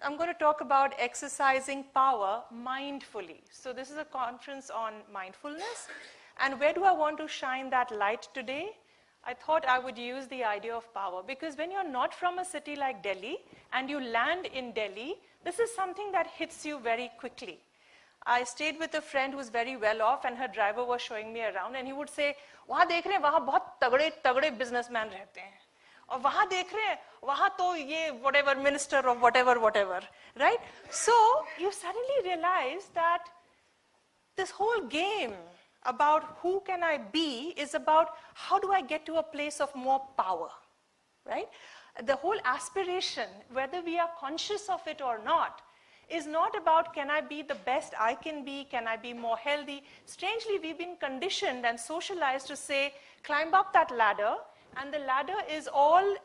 I'm going to talk about exercising power mindfully. So this is a conference on mindfulness. And where do I want to shine that light today? I thought I would use the idea of power, because when you're not from a city like Delhi and you land in Delhi, this is something that hits you very quickly. I stayed with a friend who's very well off, and her driver was showing me around, and he would say, "वहाँ देख रहे हैं, वहाँ बहुत तगड़े businessmen रहते हैं, और वहाँ देख रहे हैं, वहाँ तो ये whatever minister or whatever, right?" So you suddenly realize that this whole game about who can I be is about how do I get to a place of more power, right? The whole aspiration, whether we are conscious of it or not, is not about can I be the best I can I be more healthy. Strangely, we've been conditioned and socialized to say, climb up that ladder, and the ladder is all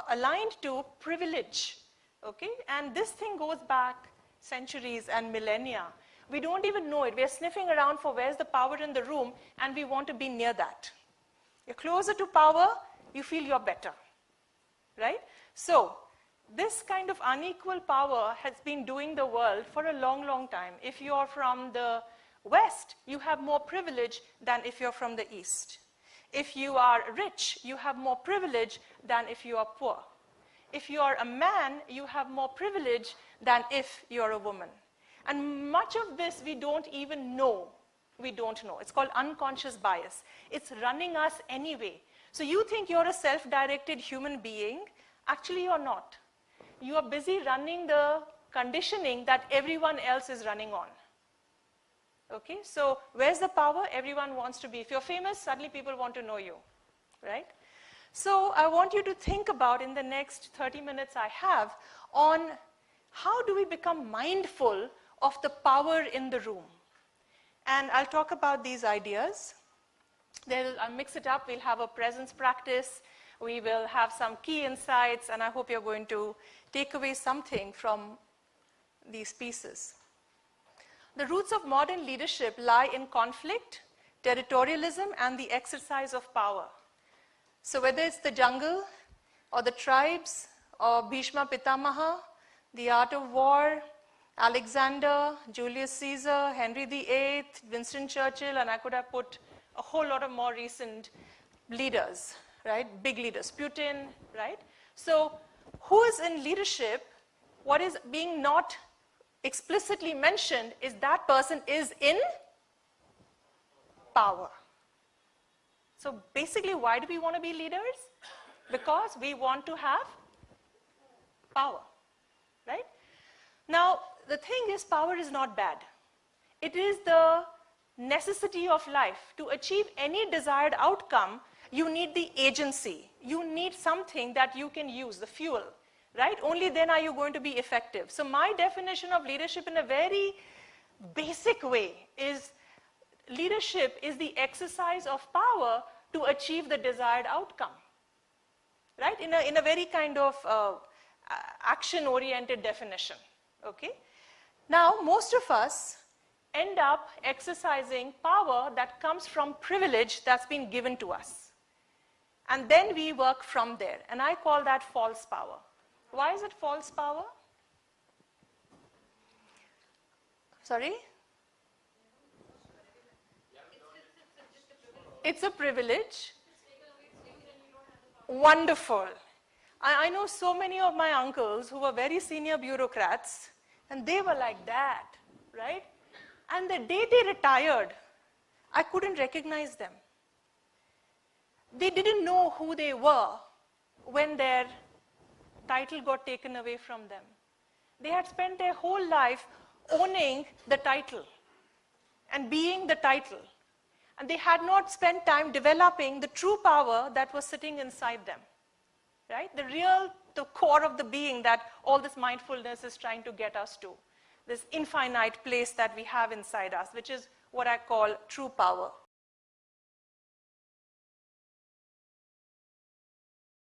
aligned to privilege, okay? And this thing goes back centuries and millennia. We don't even know it. We're sniffing around for where's the power in the room, and we want to be near that. You're closer to power, you feel you're better, right? So this kind of unequal power has been doing the world for a long, long time. If you're from the West, you have more privilege than if you're from the East. If you are rich, you have more privilege than if you are poor. If you are a man, you have more privilege than if you're a woman. And much of this we don't even know. We don't know. It's called unconscious bias. It's running us anyway. So you think you're a self-directed human being. Actually, you're not. You are busy running the conditioning that everyone else is running on. Okay, so where's the power? Everyone wants to be. If you're famous, suddenly people want to know you, right? So I want you to think about, in the next 30 minutes I have, on how do we become mindful of the power in the room. And I'll talk about these ideas. I'll mix it up. We'll have a presence practice. We will have some key insights, and I hope you're going to take away something from these pieces. The roots of modern leadership lie in conflict, territorialism, and the exercise of power. So whether it's the jungle, or the tribes, or Bhishma Pitamaha, the art of war, Alexander, Julius Caesar, Henry VIII, Winston Churchill, and I could have put a whole lot of more recent leaders, right? Big leaders, Putin, right? So who is in leadership? What is being not explicitly mentioned is that person is in power. So basically, why do we want to be leaders? Because we want to have power, right? Now, the thing is, power is not bad. It is the necessity of life. To achieve any desired outcome, you need the agency. You need something that you can use, the fuel, right? Only then are you going to be effective. So my definition of leadership in a very basic way is leadership is the exercise of power to achieve the desired outcome, right? In a very kind of action-oriented definition, okay? Now, most of us end up exercising power that comes from privilege that's been given to us. And then we work from there. And I call that false power. Why is it false power? Sorry? It's a privilege. Wonderful. I know so many of my uncles who were very senior bureaucrats, and they were like that, right? And the day they retired, I couldn't recognize them. They didn't know who they were when their title got taken away from them. They had spent their whole life owning the title and being the title. And they had not spent time developing the true power that was sitting inside them, right? The core of the being that all this mindfulness is trying to get us to. This infinite place that we have inside us, which is what I call true power.